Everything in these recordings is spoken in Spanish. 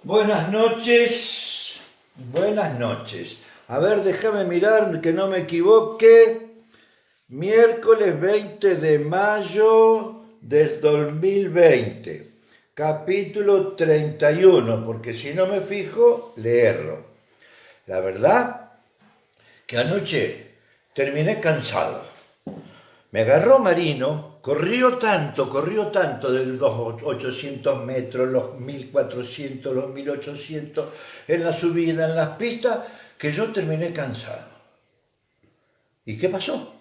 Buenas noches, buenas noches. A ver, déjame mirar que no me equivoque. Miércoles 20 de mayo del 2020, capítulo 31, porque si no me fijo, le erro. La verdad que anoche terminé cansado. Me agarró Marino, corrió tanto de los 800 metros, los 1400, los 1800, en la subida, en las pistas, que yo terminé cansado. ¿Y qué pasó?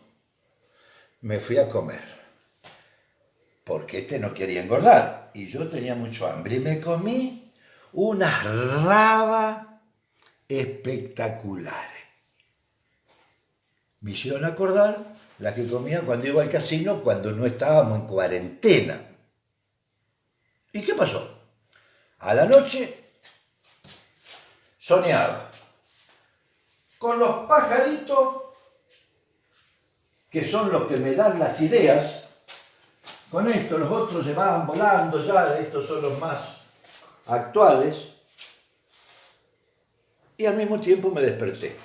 Me fui a comer, porque este no quería engordar, y yo tenía mucho hambre, y me comí unas rabas espectaculares. Me hicieron acordar las que comía cuando iba al casino, cuando no estábamos en cuarentena. ¿Y qué pasó? A la noche soñaba con los pajaritos, que son los que me dan las ideas. Con esto los otros se van volando ya, estos son los más actuales. Y al mismo tiempo me desperté.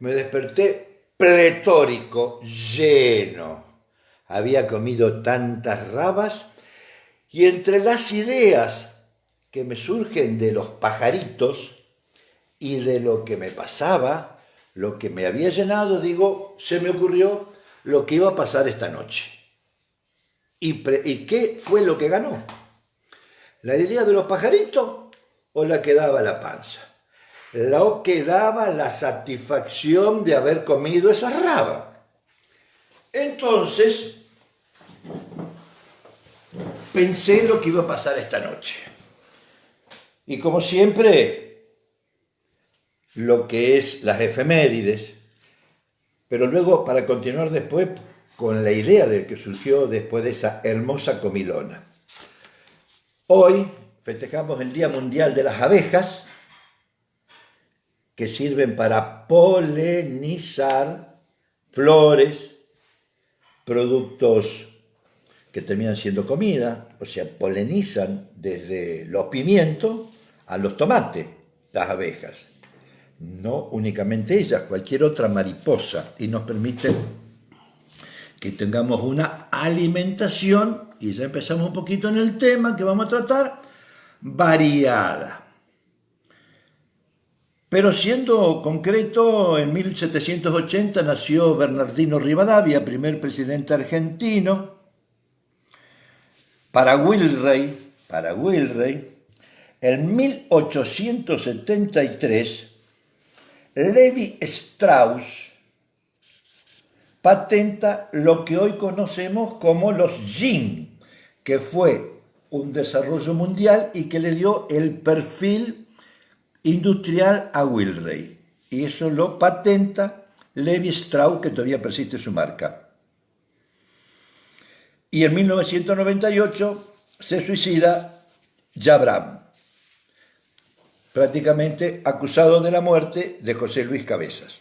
Me desperté pletórico, lleno. Había comido tantas rabas y entre las ideas que me surgen de los pajaritos y de lo que me pasaba, lo que me había llenado, digo, se me ocurrió lo que iba a pasar esta noche. ¿Y qué fue lo que ganó? ¿La idea de los pajaritos o la que daba la panza? Lo que daba la satisfacción de haber comido esa raba. Entonces, pensé lo que iba a pasar esta noche. Y como siempre, lo que es las efemérides, pero luego para continuar después con la idea del que surgió después de esa hermosa comilona. Hoy festejamos el Día Mundial de las Abejas, que sirven para polinizar flores, productos que terminan siendo comida, o sea, polinizan desde los pimientos a los tomates, las abejas. No únicamente ellas, cualquier otra mariposa, y nos permiten que tengamos una alimentación, y ya empezamos un poquito en el tema que vamos a tratar, variada. Pero siendo concreto, en 1780 nació Bernardino Rivadavia, primer presidente argentino. Para Wilrey, en 1873, Levi Strauss patenta lo que hoy conocemos como los jeans, que fue un desarrollo mundial y que le dio el perfil industrial a Wilrey. Y eso lo patenta Levi Strauss, que todavía persiste su marca. Y en 1998 se suicida Jabram, prácticamente acusado de la muerte de José Luis Cabezas.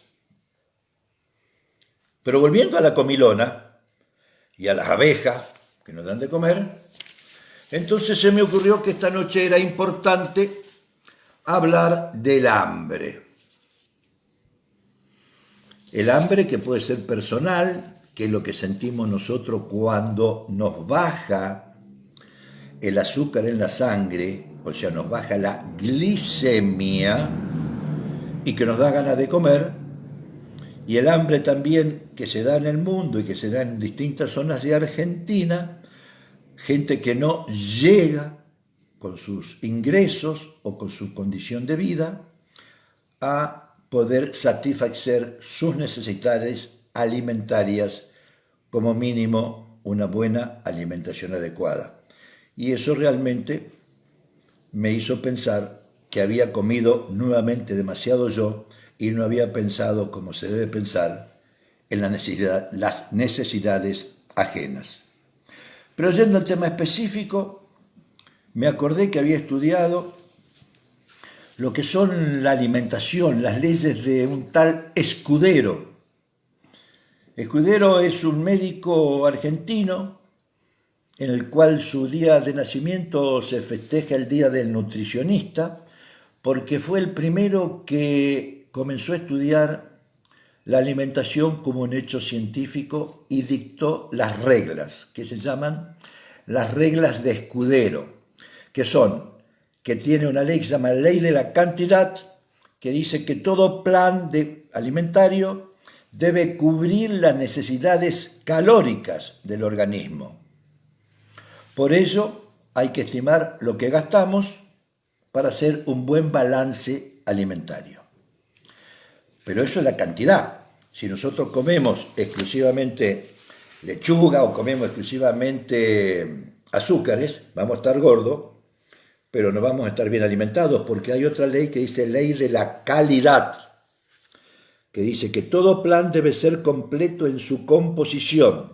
Pero volviendo a la comilona y a las abejas que nos dan de comer, entonces se me ocurrió que esta noche era importante hablar del hambre. El hambre que puede ser personal, que es lo que sentimos nosotros cuando nos baja el azúcar en la sangre, o sea, nos baja la glicemia y que nos da ganas de comer, y el hambre también que se da en el mundo y que se da en distintas zonas de Argentina, gente que no llega con sus ingresos o con su condición de vida a poder satisfacer sus necesidades alimentarias, como mínimo una buena alimentación adecuada. Y eso realmente me hizo pensar que había comido nuevamente demasiado yo y no había pensado como se debe pensar en las necesidades ajenas. Pero yendo al tema específico, me acordé que había estudiado lo que son la alimentación, las leyes de un tal Escudero. Escudero es un médico argentino en el cual su día de nacimiento se festeja el Día del Nutricionista, porque fue el primero que comenzó a estudiar la alimentación como un hecho científico y dictó las reglas, que se llaman las reglas de Escudero, que son, que tiene una ley que se llama Ley de la Cantidad, que dice que todo plan alimentario debe cubrir las necesidades calóricas del organismo. Por ello, hay que estimar lo que gastamos para hacer un buen balance alimentario. Pero eso es la cantidad. Si nosotros comemos exclusivamente lechuga o comemos exclusivamente azúcares, vamos a estar gordos, pero no vamos a estar bien alimentados, porque hay otra ley que dice ley de la calidad, que dice que todo plan debe ser completo en su composición,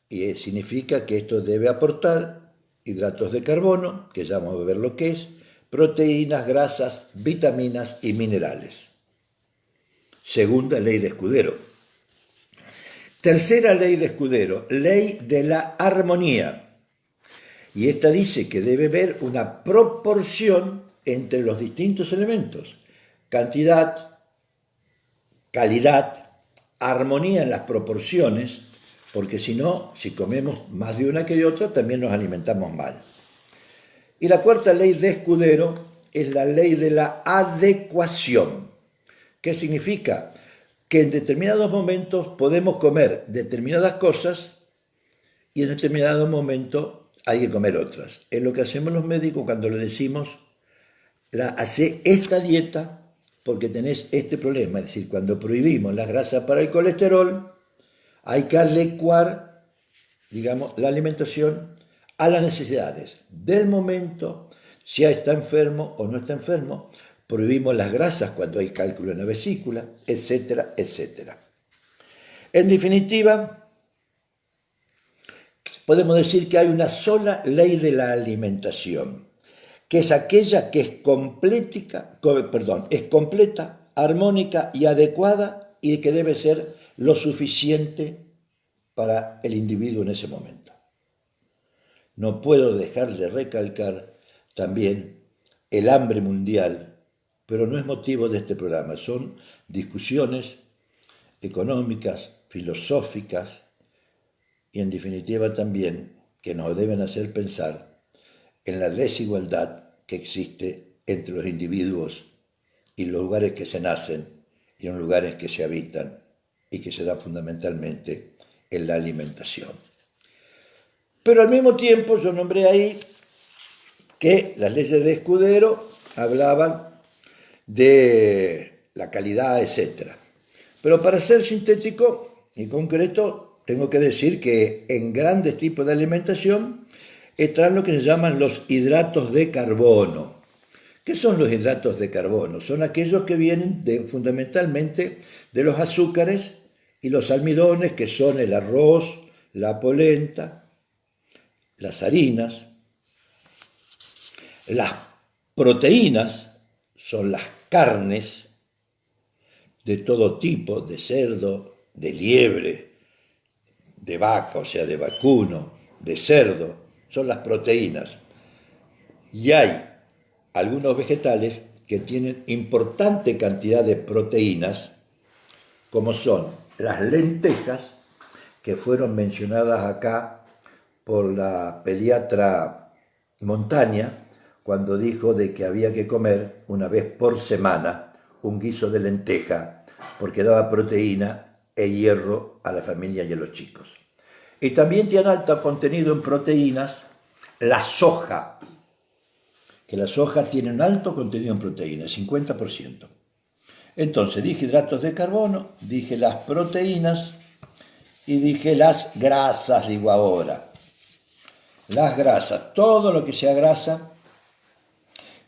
y significa que esto debe aportar hidratos de carbono, que ya vamos a ver lo que es, proteínas, grasas, vitaminas y minerales. Segunda ley de Escudero. Tercera ley de Escudero, ley de la armonía. Y esta dice que debe haber una proporción entre los distintos elementos. Cantidad, calidad, armonía en las proporciones, porque si no, si comemos más de una que de otra, también nos alimentamos mal. Y la cuarta ley de Escudero es la ley de la adecuación. ¿Qué significa? Que en determinados momentos podemos comer determinadas cosas y en determinado momento hay que comer otras. Es lo que hacemos los médicos cuando le decimos, hace esta dieta porque tenés este problema. Es decir, cuando prohibimos las grasas para el colesterol, hay que adecuar, digamos, la alimentación a las necesidades del momento, si está enfermo o no está enfermo. Prohibimos las grasas cuando hay cálculo en la vesícula, etcétera, etcétera. En definitiva, podemos decir que hay una sola ley de la alimentación, que es aquella que es completa, armónica y adecuada y que debe ser lo suficiente para el individuo en ese momento. No puedo dejar de recalcar también el hambre mundial, pero no es motivo de este programa, son discusiones económicas, filosóficas y en definitiva también que nos deben hacer pensar en la desigualdad que existe entre los individuos y los lugares que se nacen y los lugares que se habitan y que se da fundamentalmente en la alimentación. Pero al mismo tiempo yo nombré ahí que las leyes de Escudero hablaban de la calidad, etc. Pero para ser sintético y concreto, tengo que decir que en grandes tipos de alimentación están lo que se llaman los hidratos de carbono. ¿Qué son los hidratos de carbono? Son aquellos que vienen fundamentalmente de los azúcares y los almidones, que son el arroz, la polenta, las harinas. Las proteínas son las carnes de todo tipo, de cerdo, de liebre, de vaca, o sea, de vacuno, de cerdo, son las proteínas. Y hay algunos vegetales que tienen importante cantidad de proteínas, como son las lentejas, que fueron mencionadas acá por la pediatra Montaña, cuando dijo de que había que comer una vez por semana un guiso de lenteja, porque daba proteína e hierro a la familia y a los chicos. Y también tiene alto contenido en proteínas la soja, que la soja tiene un alto contenido en proteínas, 50%. Entonces dije hidratos de carbono, dije las proteínas y dije las grasas, digo ahora. Las grasas, todo lo que sea grasa,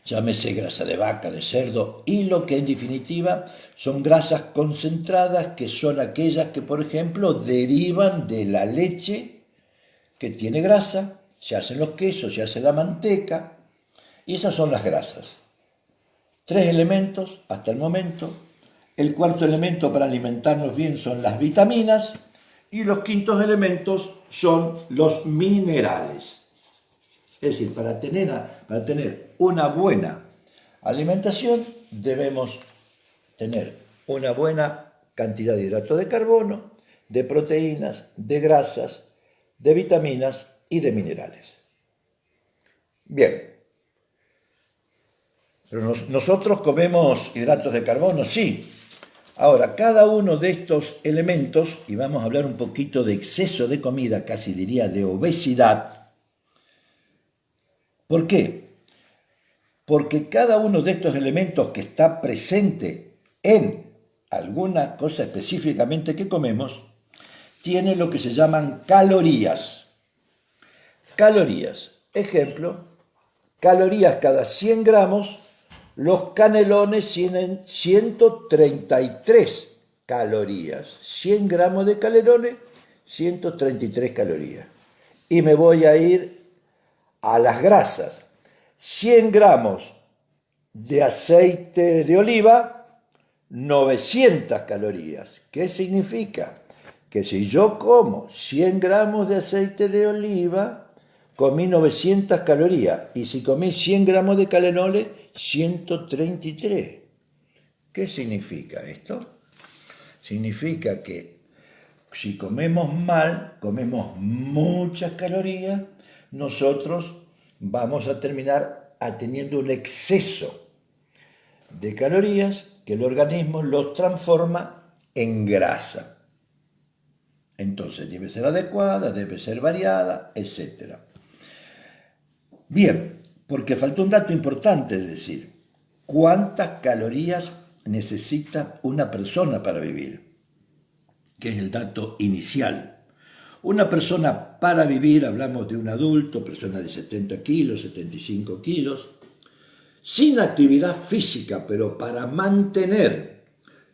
llámese grasa de vaca, de cerdo, y lo que en definitiva son grasas concentradas, que son aquellas que, por ejemplo, derivan de la leche que tiene grasa, se hacen los quesos, se hace la manteca, y esas son las grasas. 3 elementos hasta el momento. El cuarto elemento para alimentarnos bien son las vitaminas, y los quintos elementos son los minerales. Es decir, para tener una buena alimentación debemos tener una buena cantidad de hidratos de carbono, de proteínas, de grasas, de vitaminas y de minerales. Bien, pero nosotros comemos hidratos de carbono, sí. Ahora, cada uno de estos elementos, y vamos a hablar un poquito de exceso de comida, casi diría de obesidad. ¿Por qué? Porque cada uno de estos elementos que está presente en alguna cosa específicamente que comemos, tiene lo que se llaman calorías. Calorías. Ejemplo, calorías cada 100 gramos, los canelones tienen 133 calorías. 100 gramos de canelones, 133 calorías. Y me voy a ir a las grasas. 100 gramos de aceite de oliva, 900 calorías. ¿Qué significa? Que si yo como 100 gramos de aceite de oliva, comí 900 calorías. Y si comí 100 gramos de canelones, 133. ¿Qué significa esto? Significa que si comemos mal, comemos muchas calorías, nosotros vamos a terminar teniendo un exceso de calorías que el organismo los transforma en grasa. Entonces debe ser adecuada, debe ser variada, etc. Bien, porque faltó un dato importante, es decir, ¿cuántas calorías necesita una persona para vivir? Que es el dato inicial. Una persona para vivir, hablamos de un adulto, persona de 70 kilos, 75 kilos, sin actividad física, pero para mantener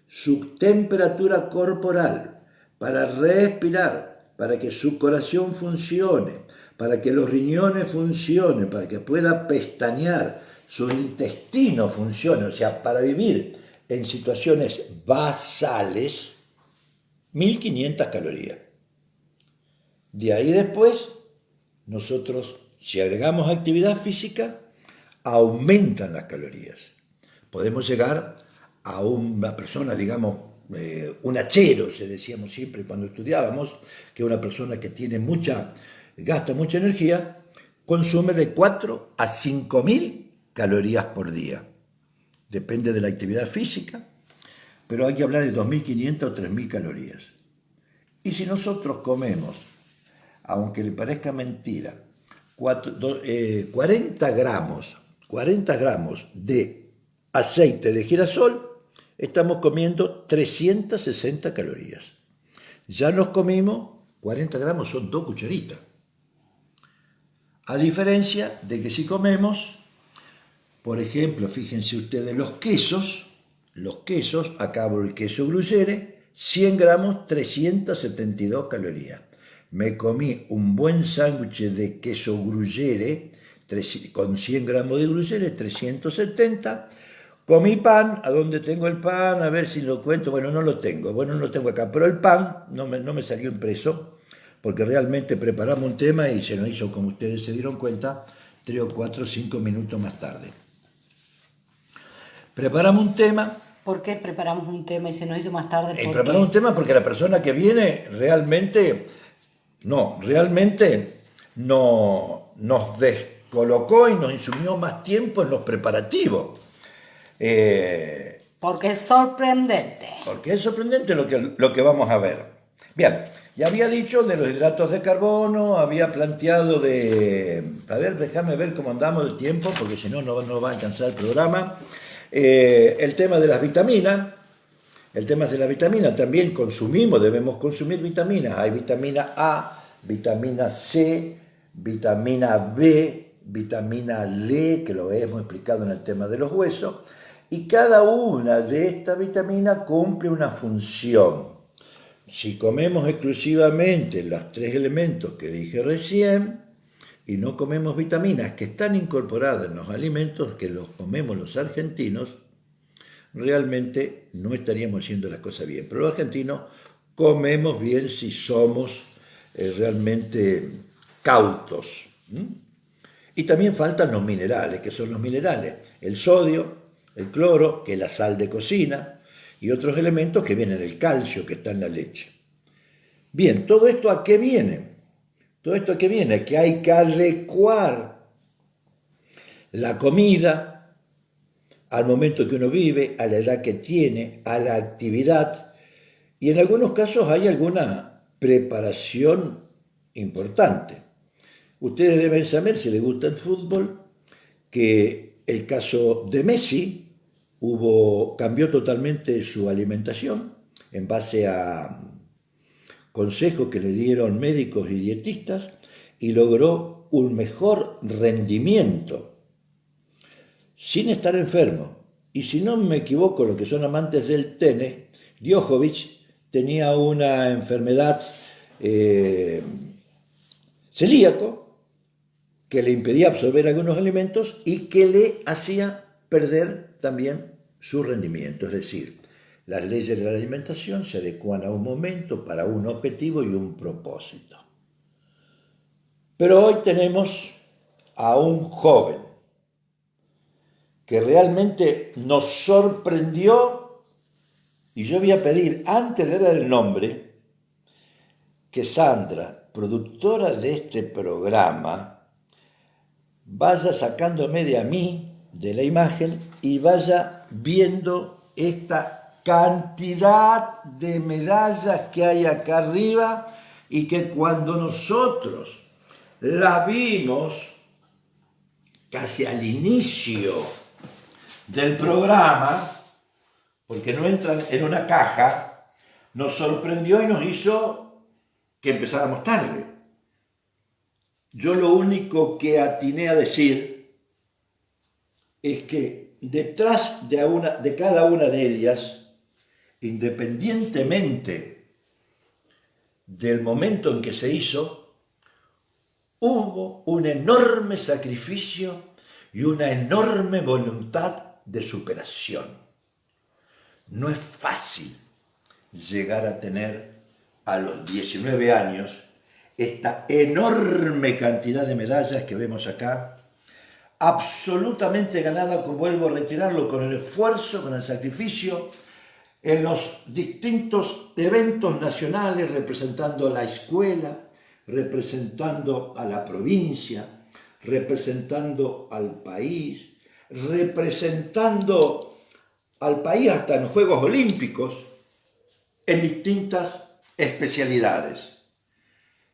su temperatura corporal, para respirar, para que su corazón funcione, para que los riñones funcionen, para que pueda pestañear, su intestino funcione, o sea, para vivir en situaciones basales, 1500 calorías. De ahí después, nosotros, si agregamos actividad física, aumentan las calorías. Podemos llegar a una persona, digamos, un hachero, se decíamos siempre cuando estudiábamos, que una persona que tiene gasta mucha energía, consume de 4 a 5.000 calorías por día. Depende de la actividad física, pero hay que hablar de 2.500 o 3.000 calorías. Y si nosotros comemos, aunque le parezca mentira, 40 gramos de aceite de girasol, estamos comiendo 360 calorías. Ya nos comimos 40 gramos, son 2 cucharitas. A diferencia de que si comemos, por ejemplo, fíjense ustedes, los quesos, acabo el queso gruyere, 100 gramos, 372 calorías. Me comí un buen sándwich de queso gruyere, con 100 gramos de gruyere, 370. Comí pan, ¿a dónde tengo el pan? A ver si lo cuento. Bueno, no lo tengo acá, pero el pan no me salió impreso, porque realmente preparamos un tema y se nos hizo, como ustedes se dieron cuenta, 3 o 4 o 5 minutos más tarde. Preparamos un tema. ¿Por qué preparamos un tema y se nos hizo más tarde? Preparamos un tema porque la persona que viene realmente nos descolocó y nos insumió más tiempo en los preparativos. Porque es sorprendente. Porque es sorprendente lo que vamos a ver. Bien, ya había dicho de los hidratos de carbono, había planteado a ver, déjame ver cómo andamos de tiempo, porque si no, no va a alcanzar el programa. El tema de las vitaminas. El tema de la vitamina, también debemos consumir vitaminas. Hay vitamina A, vitamina C, vitamina B, vitamina D, que lo hemos explicado en el tema de los huesos, y cada una de estas vitaminas cumple una función. Si comemos exclusivamente los 3 elementos que dije recién, y no comemos vitaminas que están incorporadas en los alimentos que los comemos los argentinos, realmente no estaríamos haciendo las cosas bien. Pero los argentinos comemos bien si somos realmente cautos. Y también faltan los minerales, que son los minerales, el sodio, el cloro, que es la sal de cocina, y otros elementos que vienen del calcio que está en la leche. Bien, ¿todo esto a qué viene? Todo esto a qué viene, que hay que adecuar la comida al momento que uno vive, a la edad que tiene, a la actividad, y en algunos casos hay alguna preparación importante. Ustedes deben saber, si les gusta el fútbol, que el caso de Messi cambió totalmente su alimentación en base a consejos que le dieron médicos y dietistas y logró un mejor rendimiento sin estar enfermo. Y si no me equivoco, los que son amantes del tenis, Djokovic tenía una enfermedad celíaco que le impedía absorber algunos alimentos y que le hacía perder también su rendimiento. Es decir, las leyes de la alimentación se adecuan a un momento para un objetivo y un propósito. Pero hoy tenemos a un joven que realmente nos sorprendió, y yo voy a pedir, antes de dar el nombre, que Sandra, productora de este programa, vaya sacándome de a mí, de la imagen, y vaya viendo esta cantidad de medallas que hay acá arriba y que cuando nosotros la vimos casi al inicio del programa, porque no entran en una caja, nos sorprendió y nos hizo que empezáramos tarde. Yo lo único que atiné a decir es que detrás de cada una de ellas, independientemente del momento en que se hizo, hubo un enorme sacrificio y una enorme voluntad de superación. No es fácil llegar a tener a los 19 años esta enorme cantidad de medallas que vemos acá, absolutamente ganada, como vuelvo a reiterarlo, con el esfuerzo, con el sacrificio, en los distintos eventos nacionales, representando a la escuela, representando a la provincia, representando al país, representando al país hasta en los Juegos Olímpicos, en distintas especialidades.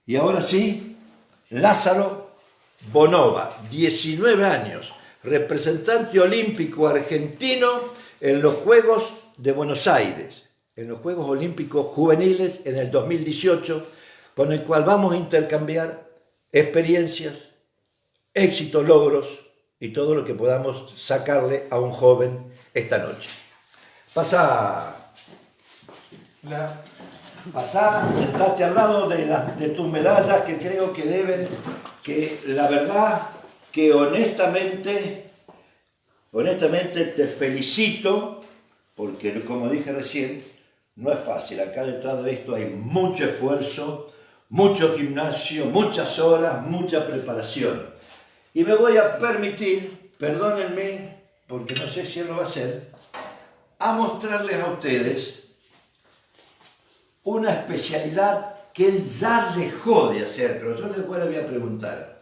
Y ahora sí, Lázaro Bonova, 19 años, representante olímpico argentino en los Juegos de Buenos Aires, en los Juegos Olímpicos Juveniles en el 2018, con el cual vamos a intercambiar experiencias, éxitos, logros y todo lo que podamos sacarle a un joven esta noche. Pasá, sentate al lado de tus medallas que creo que la verdad que honestamente te felicito, porque como dije recién, no es fácil. Acá detrás de esto hay mucho esfuerzo, mucho gimnasio, muchas horas, mucha preparación. Y me voy a permitir, perdónenme, porque no sé si él lo va a hacer, a mostrarles a ustedes una especialidad que él ya dejó de hacer, pero yo después le voy a preguntar.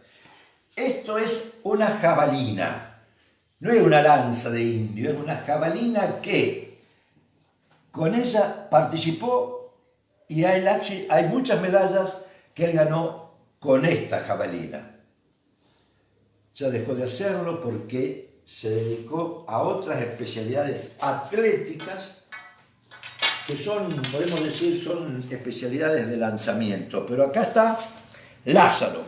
Esto es una jabalina, no es una lanza de indio, es una jabalina que con ella participó y hay muchas medallas que él ganó con esta jabalina. Ya dejó de hacerlo porque se dedicó a otras especialidades atléticas que podemos decir, son especialidades de lanzamiento. Pero acá está Lázaro,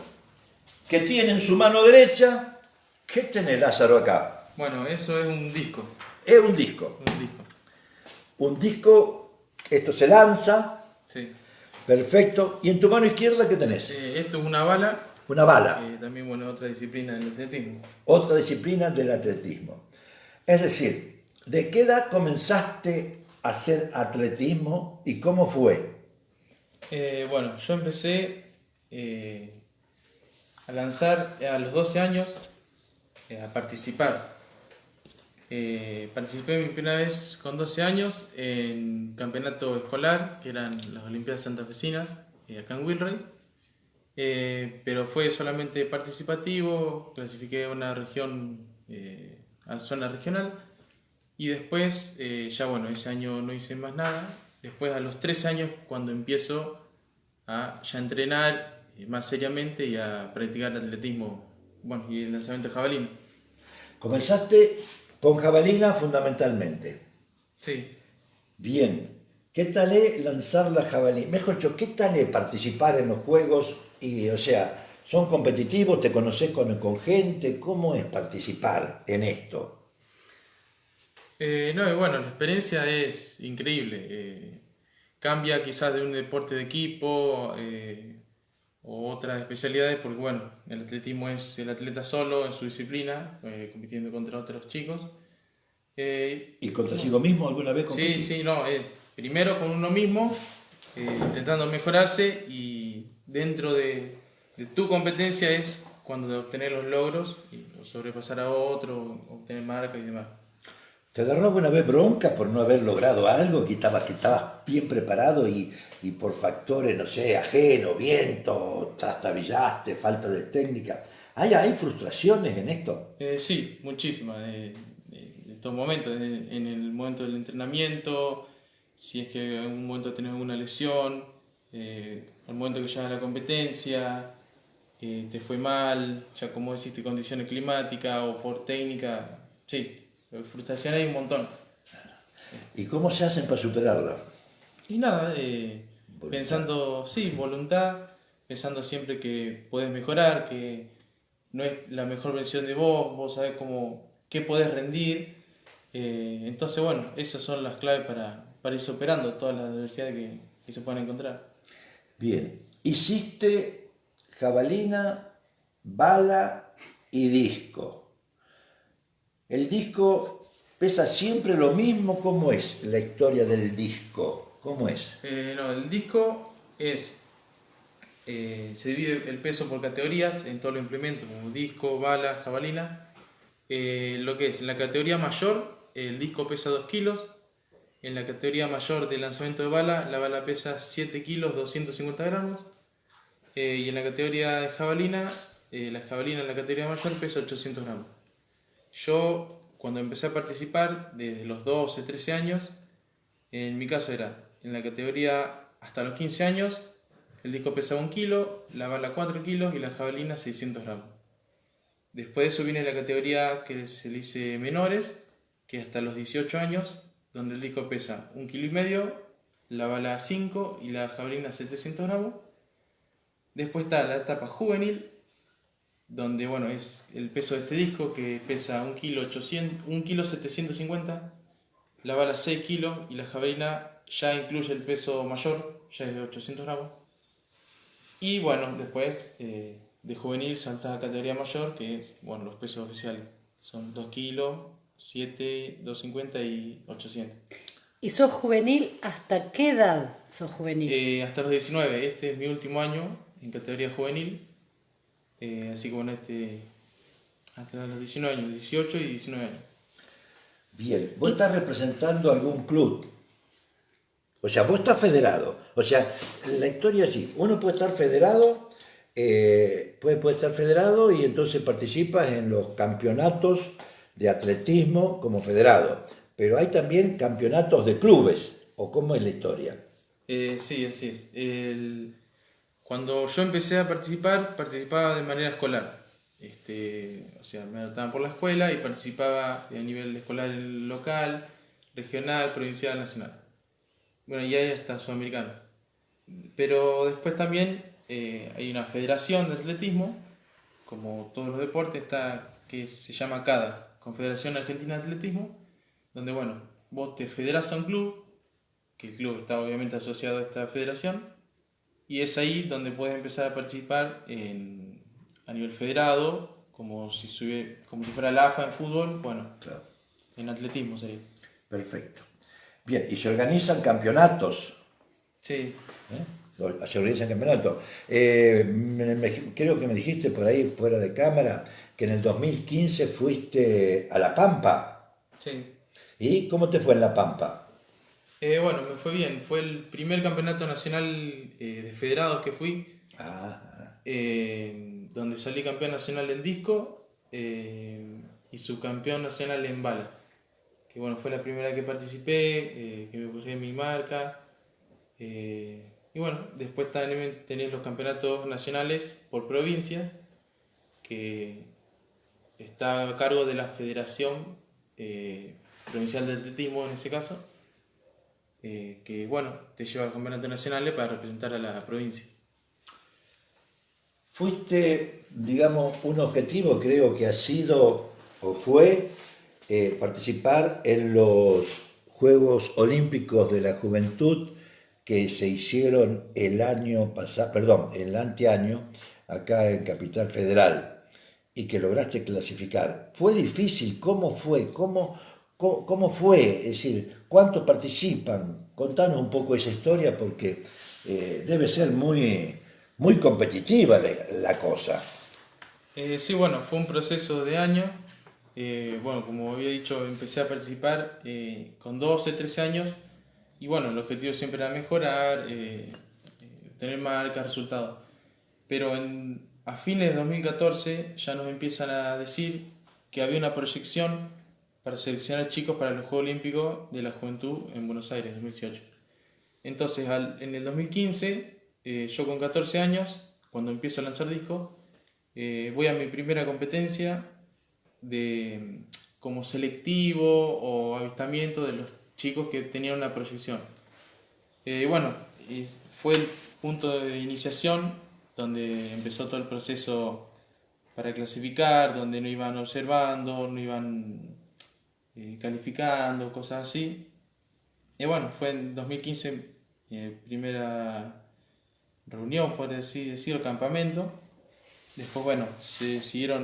que tiene en su mano derecha, ¿qué tiene Lázaro acá? Bueno, eso es un disco. Es un disco. Un disco, esto se lanza. Sí. Perfecto. ¿Y en tu mano izquierda qué tenés? Esto es una bala. Una bala. También, bueno, otra disciplina del atletismo. Otra disciplina del atletismo. Es decir, ¿de qué edad comenzaste a hacer atletismo y cómo fue? Bueno, yo empecé a lanzar a los 12 años, a participar. Participé mi primera vez con 12 años en campeonato escolar, que eran las Olimpiadas Santafesinas, acá en Wilray. Pero fue solamente participativo, clasifiqué a una región, a zona regional, y después, ya bueno, ese año no hice más nada. Después a los 13 años, cuando empiezo a ya entrenar más seriamente y a practicar atletismo, bueno, y el lanzamiento de jabalina. Comenzaste con jabalina fundamentalmente. Sí. Bien, ¿qué tal es lanzar la jabalina? Mejor dicho, ¿qué tal es participar en los juegos? Y, o sea, ¿son competitivos? ¿Te conoces con gente? ¿Cómo es participar en esto? No, y bueno, la experiencia es increíble. Cambia quizás de un deporte de equipo o otras especialidades, porque bueno, el atletismo es el atleta solo en su disciplina, compitiendo contra otros chicos. ¿Y consigo mismo alguna vez Sí, competís? sí, no, primero con uno mismo, intentando mejorarse, y dentro de tu competencia es cuando obtener los logros y o sobrepasar a otro, obtener marcas y demás. ¿Te agarró alguna vez bronca por no haber logrado algo que estabas bien preparado y por factores, no sé, ajeno, viento, trastabillaste, falta de técnica? ¿Hay frustraciones en esto? Sí, muchísimas, de todo momento, en el momento del entrenamiento, si es que en algún momento tenés alguna lesión, al momento que llegas a la competencia, te fue mal, ya como deciste, condiciones climáticas o por técnica, sí, frustración hay un montón. ¿Y cómo se hacen para superarla? Y nada, Voluntad. pensando, sí, voluntad, pensando siempre que podés mejorar, que no es la mejor versión de vos, vos sabés cómo, qué podés rendir. Entonces, bueno, esas son las claves para ir superando todas las adversidades que se pueden encontrar. Bien, hiciste jabalina, bala y disco. ¿El disco pesa siempre lo mismo? ¿Cómo es la historia del disco? ¿Cómo es? No, el disco es, se divide el peso por categorías en todos los implementos, como disco, bala, jabalina. Lo que es, en la categoría mayor, el disco pesa 2 kilos. En la categoría mayor de lanzamiento de bala, la bala pesa 7 kilos 250 gramos. Y en la categoría de jabalina, la jabalina en la categoría mayor pesa 800 gramos. Yo, cuando empecé a participar, desde los 12, 13 años, en mi caso era, en la categoría hasta los 15 años, el disco pesaba 1 kilo, la bala 4 kilos y la jabalina 600 gramos. Después de eso viene la categoría que se le dice menores, que es hasta los 18 años, donde el disco pesa 1,5 kg, la bala 5 y la jabalina 700 gramos. Después está la etapa juvenil, donde bueno, es el peso de este disco que pesa 1,750 kg, la bala 6 kilos y la jabalina ya incluye el peso mayor, ya es de 800 gramos. Y bueno, después de juvenil salta a categoría mayor, que es bueno, los pesos oficiales. Son 2 kilos, 7, 250 y 800. ¿Y sos juvenil? ¿Hasta qué edad sos juvenil? Hasta los 19, este es mi último año en categoría juvenil. Así que bueno, hasta los 19 años, 18 y 19 años. Bien, vos estás representando algún club. O sea, vos estás federado. O sea, la historia es así. Uno puede estar federado, puede estar federado y entonces participas en los campeonatos de atletismo como federado. Pero hay también campeonatos de clubes. ¿O cómo es la historia? Sí, así es. Cuando yo empecé a participar, participaba de manera escolar. O sea, me anotaban por la escuela y participaba a nivel escolar local, regional, provincial, nacional. Bueno, y ahí hasta sudamericano. Pero después también hay una federación de atletismo, como todos los deportes, que se llama CADA, Confederación Argentina de Atletismo, donde bueno, vos te federás a un club, que el club está obviamente asociado a esta federación, y es ahí donde puedes empezar a participar a nivel federado, como si fuera la AFA en fútbol, bueno, Claro. en atletismo sería. Perfecto. Bien, y se organizan campeonatos. Sí, se organiza el campeonato. Creo que me dijiste por ahí, fuera de cámara, que en el 2015 fuiste a La Pampa. Sí. ¿Y cómo te fue en La Pampa? Bueno, me fue bien. Fue el primer campeonato nacional de federados que fui, Ah, donde salí campeón nacional en disco y subcampeón nacional en bala. Que bueno, fue la primera que participé, que me puse mi marca. Y bueno, después también tenés los campeonatos nacionales por provincias, que está a cargo de la Federación Provincial de Atletismo en ese caso, que bueno, te lleva a los campeonatos nacionales para representar a la provincia. fuiste, digamos, un objetivo creo que ha sido o fue participar en los Juegos Olímpicos de la Juventud que se hicieron el año pasado, perdón, el anteaño, acá en Capital Federal, y que lograste clasificar. ¿Fue difícil? ¿Cómo fue? ¿Cómo fue? Es decir, ¿cuántos participan? Contanos un poco esa historia porque debe ser muy competitiva la cosa. Sí, bueno, fue un proceso de años. Bueno, como había dicho, empecé a participar con 12, 13 años y bueno, el objetivo siempre era mejorar, tener marcas, resultados. Pero a fines de 2014 ya nos empiezan a decir que había una proyección para seleccionar chicos para los Juegos Olímpicos de la Juventud en Buenos Aires 2018. Entonces, en el 2015, yo con 14 años, cuando empiezo a lanzar discos, voy a mi primera competencia de, como selectivo o avistamiento de los chicos que tenían una proyección. Bueno, fue el punto de iniciación donde empezó todo el proceso para clasificar, donde no iban observando, no iban calificando, cosas así. Y bueno, fue en 2015 primera reunión, por así decirlo, campamento. Después, bueno,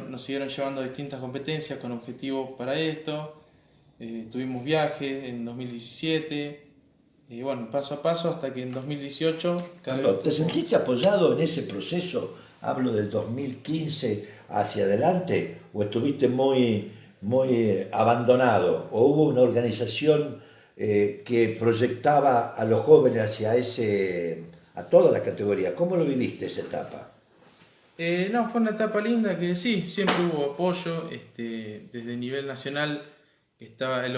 nos siguieron llevando a distintas competencias con objetivos para esto. Tuvimos viajes en 2017. Y bueno, paso a paso hasta que en 2018... ¿Te sentiste apoyado en ese proceso? Hablo del 2015 hacia adelante, o estuviste muy abandonado, o hubo una organización que proyectaba a los jóvenes hacia a todas las categorías. ¿Cómo lo viviste esa etapa? No, fue una etapa linda que sí, siempre hubo apoyo, desde el nivel nacional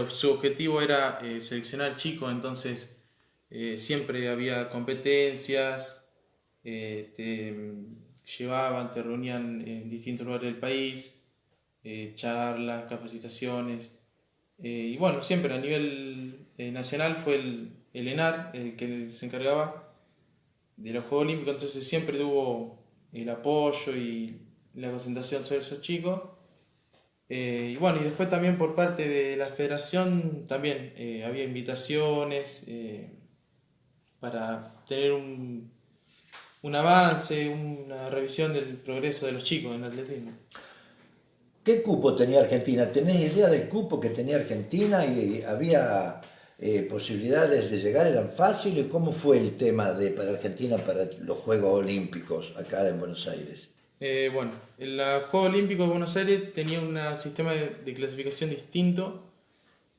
su objetivo era seleccionar chicos, entonces siempre había competencias, te llevaban, te reunían en distintos lugares del país, charlas, capacitaciones, y bueno, siempre a nivel nacional fue el ENAR el que se encargaba de los Juegos Olímpicos, entonces siempre tuvo el apoyo y la concentración sobre esos chicos. Y bueno, y después también por parte de la federación también había invitaciones para tener un avance, una revisión del progreso de los chicos en atletismo. ¿Qué cupo tenía Argentina? ¿Tenés idea del cupo que tenía Argentina y había posibilidades de llegar? ¿Eran fáciles? ¿Cómo fue el tema para Argentina para los Juegos Olímpicos acá en Buenos Aires? Bueno, el Juego Olímpico de Buenos Aires tenía un sistema de clasificación distinto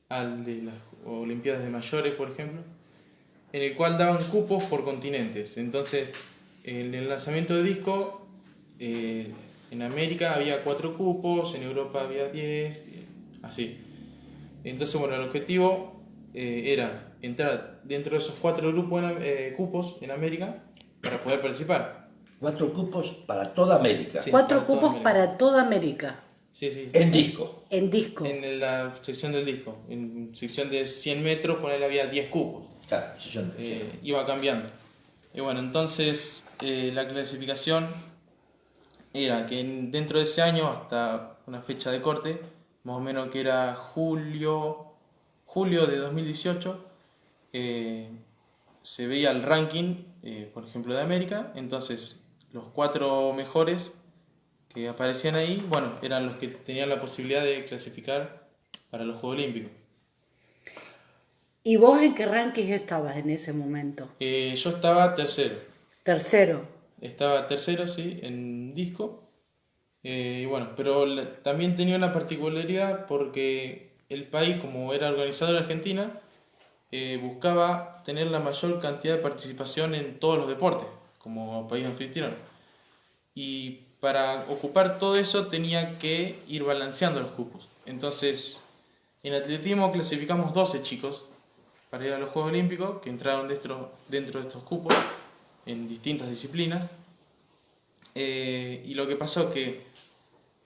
al de las Olimpiadas de Mayores, por ejemplo, en el cual daban cupos por continentes. Entonces, en el lanzamiento de disco, en América había 4 cupos, en Europa había 10, así. Entonces, bueno, el objetivo era entrar dentro de esos 4 cupos en América para poder participar. 4 cupos para toda América. Sí, 4 cupos para toda América. Sí, sí. En disco. En disco. En la sección del disco. En sección de 100 metros, con él había 10 cupos. Claro, sí. Iba cambiando. Y bueno, entonces la clasificación era que dentro de ese año, hasta una fecha de corte, más o menos que era julio de 2018, se veía el ranking, por ejemplo, de América. Entonces, los 4 mejores que aparecían ahí, bueno, eran los que tenían la posibilidad de clasificar para los Juegos Olímpicos. ¿Y vos en qué ranking estabas en ese momento? Yo estaba tercero. Tercero. Estaba tercero, sí, en disco. Y bueno, pero también tenía una particularidad porque el país, como era organizado en Argentina, buscaba tener la mayor cantidad de participación en todos los deportes, como país anfitrión. Y para ocupar todo eso tenía que ir balanceando los cupos. Entonces, en atletismo clasificamos 12 chicos para ir a los Juegos Olímpicos, que entraron dentro de estos cupos en distintas disciplinas. Y lo que pasó que,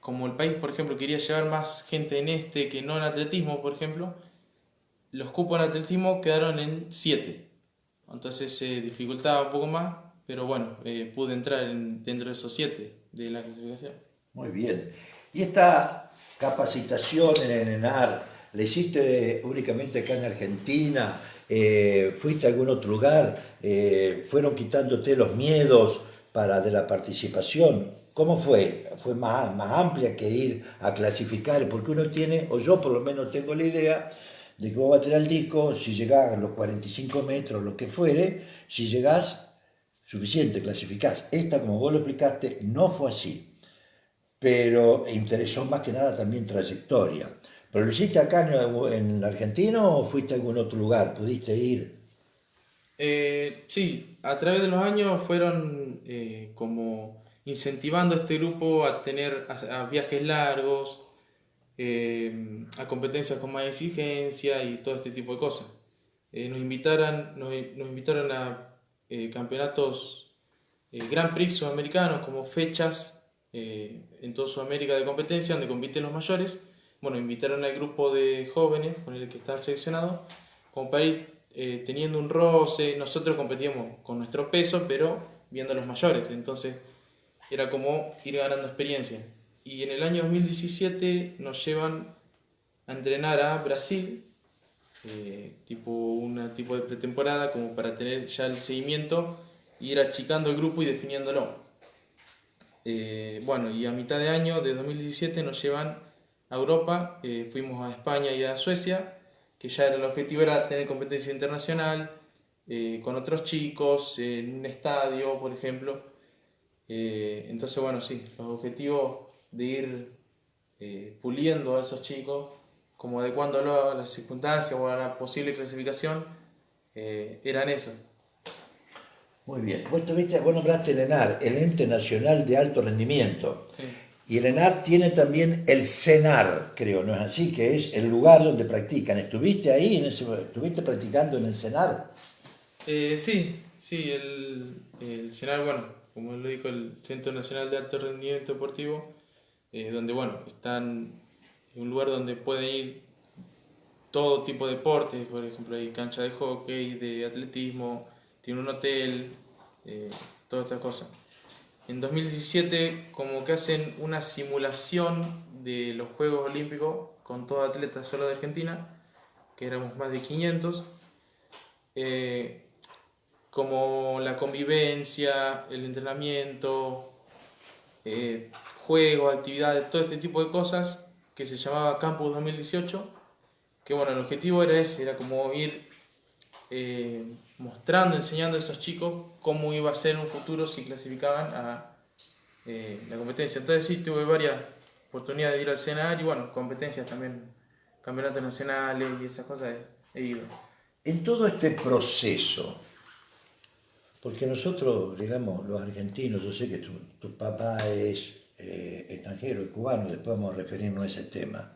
como el país, por ejemplo, quería llevar más gente en este que no en atletismo, por ejemplo, los cupos en atletismo quedaron en 7. Entonces se dificultaba un poco más, pero bueno, pude entrar dentro de esos 7 de la clasificación. Muy bien. ¿Y esta capacitación en el ENAR, la hiciste únicamente acá en Argentina? ¿Fuiste a algún otro lugar? ¿Fueron quitándote los miedos de la participación? ¿Cómo fue? ¿Fue más amplia que ir a clasificar? Porque uno tiene, o yo por lo menos tengo la idea, de que vos vas a tirar el disco, si llegás a los 45 metros, lo que fuere, si llegás, suficiente, clasificás. Esta, como vos lo explicaste, no fue así, pero interesó más que nada también trayectoria. ¿Pero lo hiciste acá en Argentina o fuiste a algún otro lugar? ¿Pudiste ir? Sí, a través de los años fueron como incentivando a este grupo a tener a viajes largos, a competencias con más exigencia y todo este tipo de cosas. Nos invitaron a campeonatos Grand Prix sudamericanos como fechas en toda Sudamérica de competencia donde compiten los mayores. Bueno, invitaron al grupo de jóvenes con el que estaba seleccionado como para ir teniendo un roce. Nosotros competíamos con nuestro peso, pero viendo a los mayores. Entonces era como ir ganando experiencia. Y en el año 2017 nos llevan a entrenar a Brasil, tipo de pretemporada, como para tener ya el seguimiento, y ir achicando el grupo y definiéndolo. Bueno, y a mitad de año de 2017 nos llevan a Europa, fuimos a España y a Suecia, que ya el objetivo era tener competencia internacional, con otros chicos, en un estadio, por ejemplo. Entonces, bueno, sí, los objetivos de ir puliendo a esos chicos, como adecuándolo a las circunstancias o a la posible clasificación, eran esos. Muy bien. Vos nombraste el ENAR, el Ente Nacional de Alto Rendimiento. Sí. Y el ENAR tiene también el CENAR, creo, ¿no es así? Que es el lugar donde practican. ¿Estuviste ahí? ¿Estuviste practicando en el CENAR? Sí, el CENAR, bueno, como lo dijo el Centro Nacional de Alto Rendimiento Deportivo, donde, bueno, están en un lugar donde pueden ir todo tipo de deportes, por ejemplo, hay cancha de hockey, de atletismo, tiene un hotel, todas estas cosas. En 2017 como que hacen una simulación de los Juegos Olímpicos con todo atletas solo de Argentina, que éramos más de 500, eh, como la convivencia, el entrenamiento, juegos, actividades, todo este tipo de cosas, que se llamaba Campus 2018, que bueno, el objetivo era ese, era como ir mostrando, enseñando a esos chicos cómo iba a ser un futuro si clasificaban a la competencia. Entonces sí, tuve varias oportunidades de ir al CENAR y bueno, competencias también, campeonatos nacionales y esas cosas he ido. En todo este proceso, porque nosotros, digamos, los argentinos, yo sé que tu papá es extranjero y cubano, después vamos a referirnos a ese tema.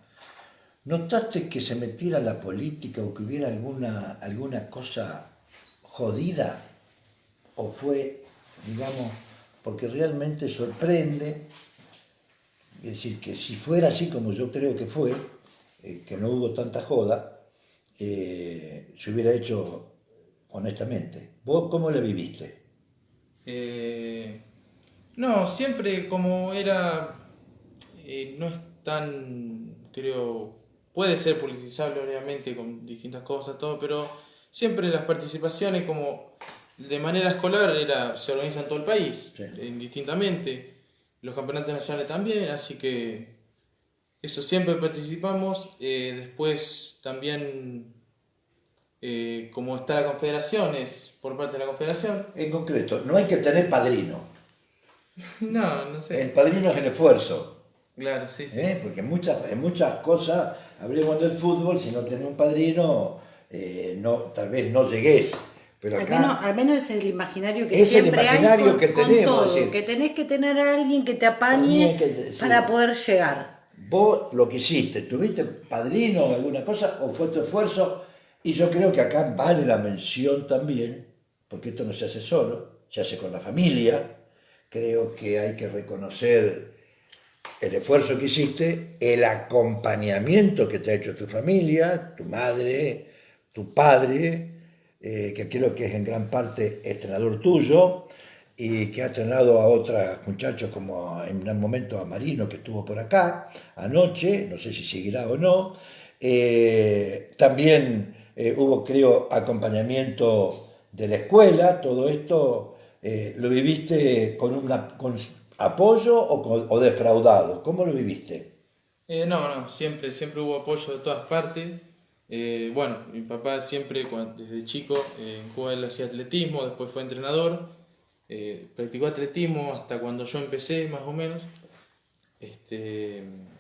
¿Notaste que se metiera la política o que hubiera alguna cosa jodida? ¿O fue, digamos, porque realmente sorprende? Es decir, que si fuera así como yo creo que fue, que no hubo tanta joda, se hubiera hecho honestamente. ¿Vos cómo la viviste? Eh, no, siempre como era, no es tan, creo, puede ser politizable obviamente con distintas cosas, todo, pero siempre las participaciones como de manera escolar se organizan en todo el país, Sí. indistintamente, los campeonatos nacionales también, así que eso siempre participamos. Después también como está la confederación, es por parte de la confederación. En concreto, no hay que tener padrino. No, no El sé. padrino es el esfuerzo. Claro, sí, sí. Porque en muchas cosas, hablemos del fútbol, si no tenés un padrino, no, tal vez no llegues. Pero acá Al menos es el imaginario que es el siempre imaginario hay con, que con tenemos, todo, es decir, que tenés que tener a alguien que te apañe sí. para poder llegar. Vos lo que hiciste, ¿tuviste padrino o alguna cosa o fue tu esfuerzo? Y yo creo que acá vale la mención también, porque esto no se hace solo, se hace con la familia. Creo que hay que reconocer el esfuerzo que hiciste, el acompañamiento que te ha hecho tu familia, tu madre, tu padre, que creo que es en gran parte entrenador tuyo y que ha entrenado a otros muchachos como en un momento a Marino que estuvo por acá anoche, no sé si seguirá o no. También hubo, creo, acompañamiento de la escuela, todo esto lo viviste con apoyo o defraudado, ¿cómo lo viviste? No, siempre hubo apoyo de todas partes. Bueno, mi papá siempre, desde chico, en Cuba él hacía atletismo, después fue entrenador, practicó atletismo hasta cuando yo empecé, más o menos.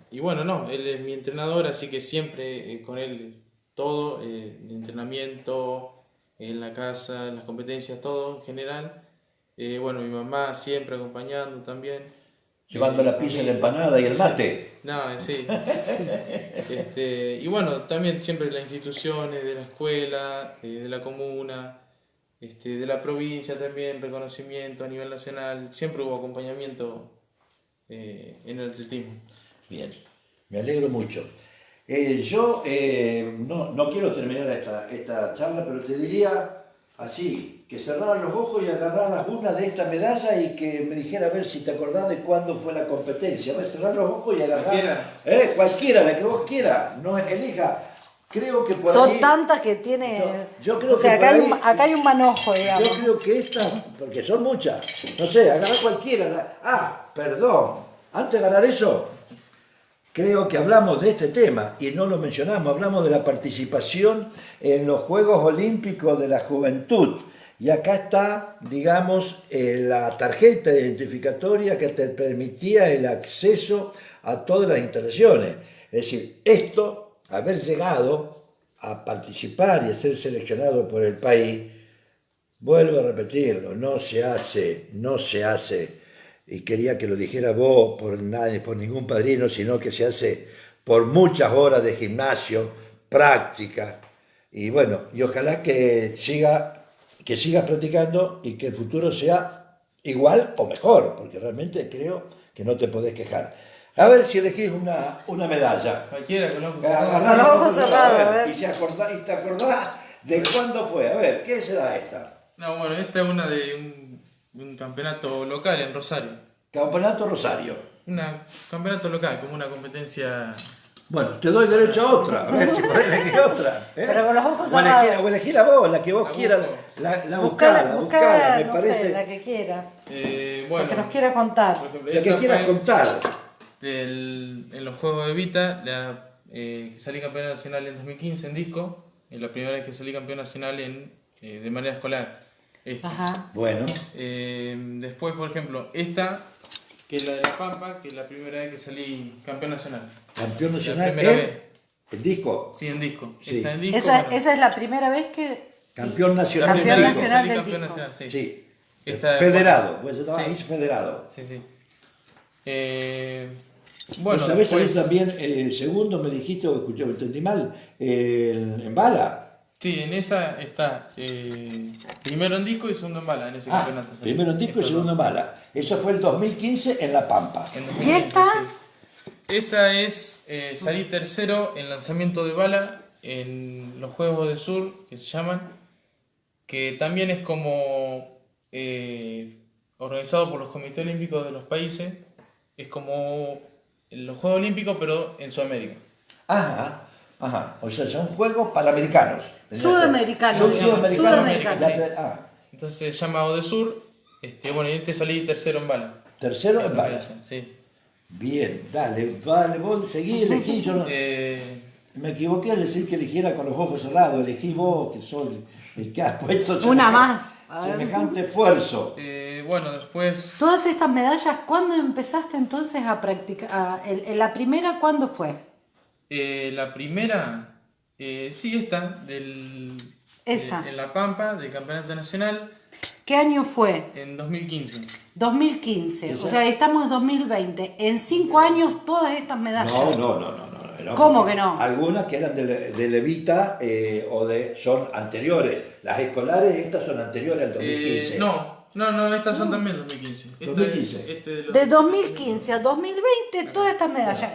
Y bueno, no, él es mi entrenador, así que siempre con él todo, el entrenamiento, en la casa, las competencias, todo en general. Bueno, mi mamá siempre acompañando también. Llevando la pizza, la empanada y el mate. No, sí. Y bueno, también siempre las instituciones de la escuela, de la comuna, de la provincia también, reconocimiento a nivel nacional, siempre hubo acompañamiento en el atletismo. Bien, me alegro mucho. Yo no quiero terminar esta charla, pero te diría así, que cerraras los ojos y agarraras una de estas medallas y que me dijera a ver si te acordás de cuándo fue la competencia. A ver, cerrar los ojos y agarrar cualquiera, la que vos quieras, no es que elija. Creo que por Son ahí, tantas que tiene... yo creo o sea, que por acá hay un manojo, digamos. yo creo que estas, porque son muchas, no sé, agarrar cualquiera. Perdón, antes de agarrar eso, creo que hablamos de este tema y no lo mencionamos, hablamos de la participación en los Juegos Olímpicos de la Juventud. Y acá está, digamos, la tarjeta identificatoria que te permitía el acceso a todas las instalaciones. Es decir, esto, haber llegado a participar y a ser seleccionado por el país, vuelvo a repetirlo, no se hace, y quería que lo dijera vos por nadie, por ningún padrino, sino que se hace por muchas horas de gimnasio, práctica, y bueno, y ojalá que sigas practicando y que el futuro sea igual o mejor, porque realmente creo que no te podés quejar. A ver si elegís una medalla. Cualquiera con los ojos Agarrá los ojos cerrados, a ver. Y te acordás de cuándo fue. A ver, ¿qué será esta? No, bueno, esta es una de un campeonato local en Rosario. Campeonato Rosario. Un campeonato local, como una competencia. Bueno, te doy derecho a otra. A ver si podés elegir otra. Pero con los ojos O cerrados. o elegir a vos, la que vos La quieras. busco. La Buscala, buscala, me no parece. sé, la que quieras. Bueno, La que nos quiera contar. por ejemplo, La que esta quieras fue contar. en los Juegos de Vita, que salí campeón nacional en 2015 en disco, es la primera vez que salí campeón nacional de manera escolar. Ajá. Bueno, Después, por ejemplo, esta, que es la de La Pampa, que es la primera vez que salí campeón nacional. campeón La nacional primera vez. el disco. Sí, en disco. Sí. Está en disco. Esa bueno, es la primera vez que... Campeón la nacional primera del vez que disco. nacional salí del campeón disco. nacional, sí. Sí. Esta- Federado. Pues yo estaba Sí. ahí federado. Sí, sí. Bueno, ¿Sabés después, también segundo me dijiste o escuché, entendí mal? En bala. sí, en esa está primero en disco y segundo en bala en ese campeonato. Sí. Primero en disco y Estos segundo en dos. bala. Eso fue el 2015 en La Pampa. En ¿Y 2015, esta? sí. Esa es salí tercero en lanzamiento de bala en los Juegos del Sur, que se llaman, que también es como organizado por los comités olímpicos de los países. Es como los Juegos Olímpicos, pero en Sudamérica. Ajá, ajá. O sea, son juegos panamericanos. Sudamericanos, Son digamos, sudamericanos. sudamericanos. Entonces se llama Odesur. Bueno, y salí tercero en bala. Tercero en Esta bala. medalla, sí. Bien, dale, vos seguí, elegí, yo no... Me equivoqué al decir que eligiera con los ojos cerrados. Elegí vos, que sos el que has puesto Una más. A ver. semejante esfuerzo. Bueno, después... Todas estas medallas, ¿cuándo empezaste entonces a practicar? La primera, ¿cuándo fue? La primera, sí, esta, Esa. en La Pampa, del Campeonato Nacional, ¿Qué año fue? en 2015. 2015. ¿Esa? O sea, estamos en 2020. En 5 años todas estas medallas. No. ¿Cómo que no? Algunas que eran de Levita son anteriores. Las escolares, estas son anteriores al 2015. No, estas son también 2015. 2015. De 2015 a 2020, todas estas medallas.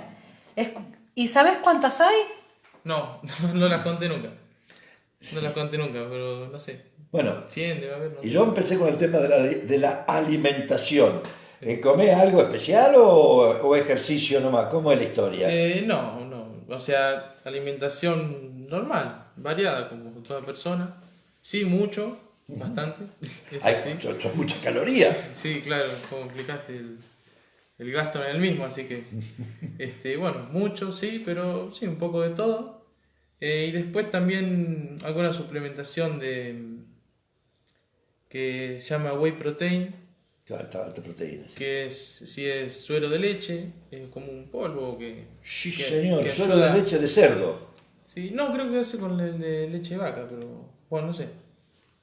¿Y sabes cuántas hay? No, no las conté nunca. No las conté nunca, pero no sé. Bueno, 100 debe haber, no y sé. yo empecé con el tema de la alimentación. ¿Comés algo especial o ejercicio nomás? ¿Cómo es la historia? No. O sea, alimentación normal, variada, como toda persona. Sí, mucho, bastante. Eso Hay sí. son muchas calorías. Sí, claro, como explicaste el gasto en el mismo, así que, bueno, mucho, sí, pero sí, un poco de todo. Y después también alguna suplementación que se llama whey protein, Claro, está alta proteína. Sí, que es suero de leche, es como un polvo Sí, que señor, que suero ayuda. de leche de cerdo. Sí, no, creo que hace con el de leche de vaca, pero bueno, no sé.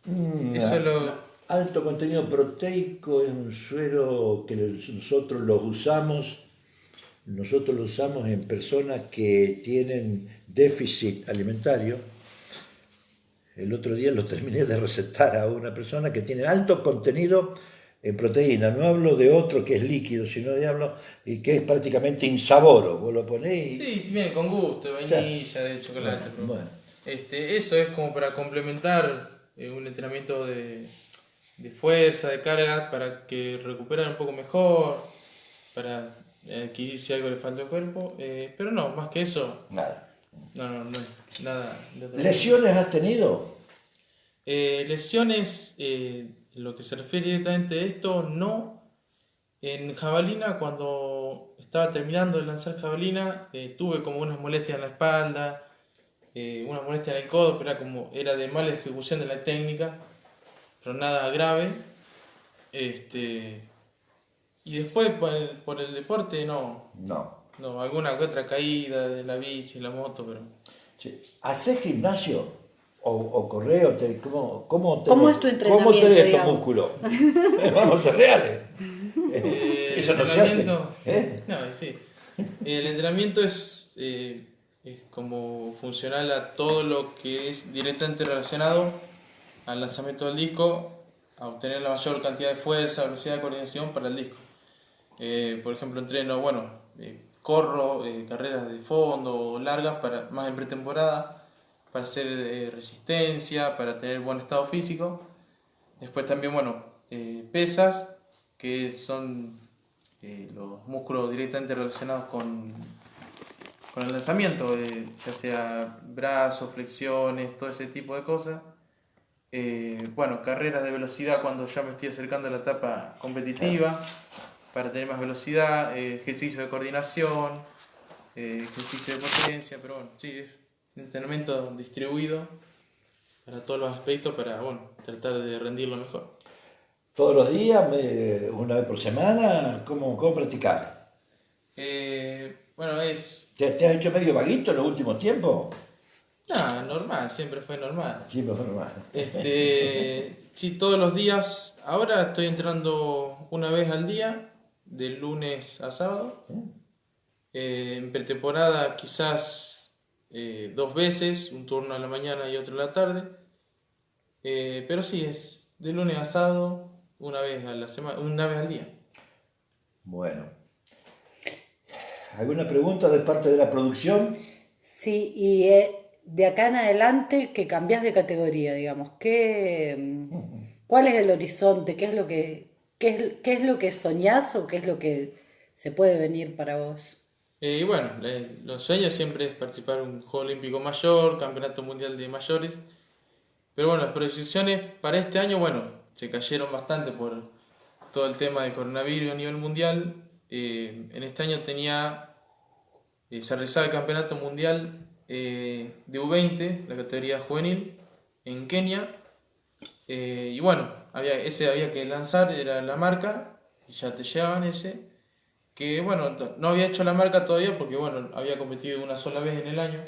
Mm, Eso lo... Alto contenido proteico es un suero que nosotros lo usamos en personas que tienen déficit alimentario. El otro día lo terminé de recetar a una persona que tiene alto contenido en proteína. No hablo de otro que es líquido, sino de hablo y que es prácticamente insaboro. Vos lo ponés y... Sí, viene con gusto, de vainilla, de chocolate. Pero Bueno. eso es como para complementar un entrenamiento de fuerza, de carga, para que recuperen un poco mejor, para adquirir si algo le falta al cuerpo. Pero no, más que eso, Nada. no es nada de otro ¿Lesiones has tenido? Lesiones, lo que se refiere directamente a esto, no. En jabalina, cuando estaba terminando de lanzar jabalina, tuve como unas molestias en la espalda, unas molestias en el codo, pero era de mala ejecución de la técnica, pero nada grave. Y después por el deporte, no, alguna que otra caída de la bici, la moto, pero... Sí. ¿Hacés gimnasio o correo? ¿Cómo ¿Cómo es tu entrenamiento, ¿Cómo tenés estos digamos? músculos? Vamos a ser reales. Eso no se hace. No, sí. El entrenamiento es como funcional a todo lo que es directamente relacionado al lanzamiento del disco, a obtener la mayor cantidad de fuerza, velocidad de coordinación para el disco. Por ejemplo, entreno, corro carreras de fondo largas, más en pretemporada, para hacer resistencia, para tener buen estado físico. Después también, pesas, que son los músculos directamente relacionados con el lanzamiento, ya sea brazos, flexiones, todo ese tipo de cosas. Carreras de velocidad cuando ya me estoy acercando a la etapa competitiva, para tener más velocidad, ejercicio de coordinación, ejercicio de potencia, pero bueno, sí, es un entrenamiento distribuido para todos los aspectos para tratar de rendirlo mejor. ¿Todos los días? ¿Una vez por semana? ¿Cómo practicar? ¿Te has hecho medio vaguito en los últimos tiempos? No, normal, siempre fue normal. Siempre fue normal. Sí, todos los días. Ahora estoy entrando una vez al día, de lunes a sábado. En pretemporada quizás 2 veces, un turno a la mañana y otro a la tarde. Pero sí, es de lunes a sábado, una vez a la semana, una vez al día. Bueno. ¿Alguna pregunta de parte de la producción? Sí, y de acá en adelante que cambiás de categoría, digamos, ¿cuál es el horizonte? ¿Qué es lo que soñás o qué es lo que se puede venir para vos? Los sueños siempre es participar en un Juego Olímpico Mayor, Campeonato Mundial de Mayores. Pero las proyecciones para este año, se cayeron bastante por todo el tema del coronavirus a nivel mundial. En este año se realizaba el Campeonato Mundial de U20, la categoría juvenil, en Kenia. Y bueno, había que lanzar, era la marca, y ya te llevaban ese. Que bueno, no había hecho la marca todavía porque bueno, había competido una sola vez en el año.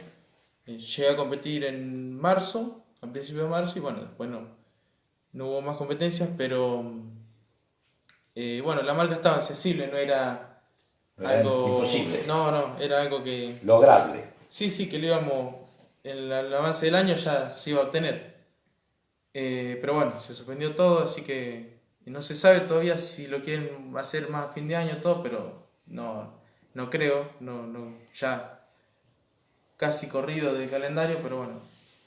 Llegué a competir en marzo, a principios de marzo, y bueno, después no hubo más competencias, pero bueno, la marca estaba accesible, no era Era algo... imposible. No, era algo que... Lograble. Sí, que lo íbamos, en el avance del año ya se iba a obtener. Pero bueno, se suspendió todo, así que no se sabe todavía si lo quieren hacer más a fin de año todo, pero no creo, ya casi corrido del calendario, pero bueno.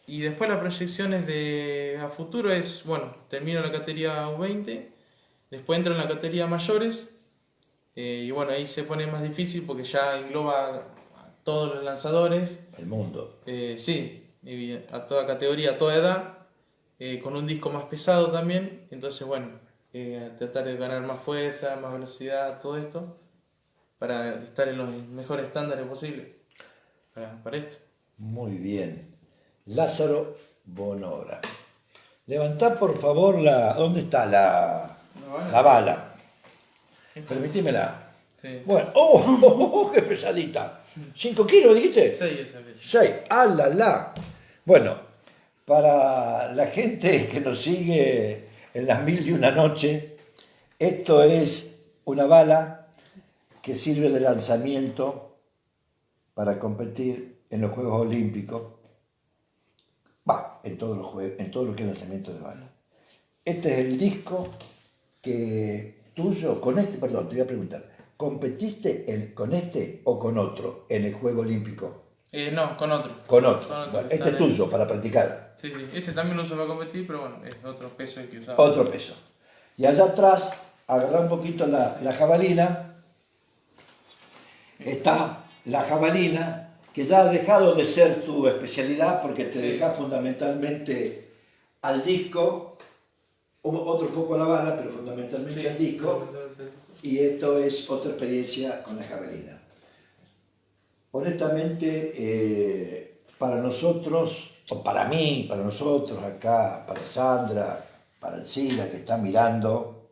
Y después las proyecciones a futuro es, bueno, termino la categoría U20, después entro en la categoría mayores, y bueno, ahí se pone más difícil porque ya engloba a todos los lanzadores. El mundo. Sí, y a toda categoría, a toda edad, con un disco más pesado también, entonces bueno, tratar de ganar más fuerza, más velocidad, todo esto, para estar en los mejores estándares posibles para esto. Muy bien. Lázaro Bonora. Levantá por favor la... ¿Dónde está la bala? Permitímela. Sí. Bueno, qué pesadita. 5 kilos, dijiste. 6 esa vez. 6, la. Bueno, para la gente que nos sigue en las 1001 noche, esto es una bala que sirve de lanzamiento para competir en los Juegos Olímpicos. En todos los juegos, en todo lo que es lanzamiento de bala. Este es el disco que tuyo, con este, perdón, te voy a preguntar, ¿competiste con este o con otro en el Juego Olímpico? No, con otro. Con otro. Con otro. Bueno, este es tuyo para practicar. Sí, ese también lo uso para competir, pero bueno, es otro peso el que usaba. Otro peso. Y allá atrás, agarrá un poquito la jabalina. Está la jabalina, que ya ha dejado de ser tu especialidad porque te dedicas fundamentalmente al disco, otro poco a la bala, pero fundamentalmente al disco. Y esto es otra experiencia con la jabalina. Honestamente, para nosotros, o para mí, para nosotros acá, para Sandra, para Alcila que está mirando,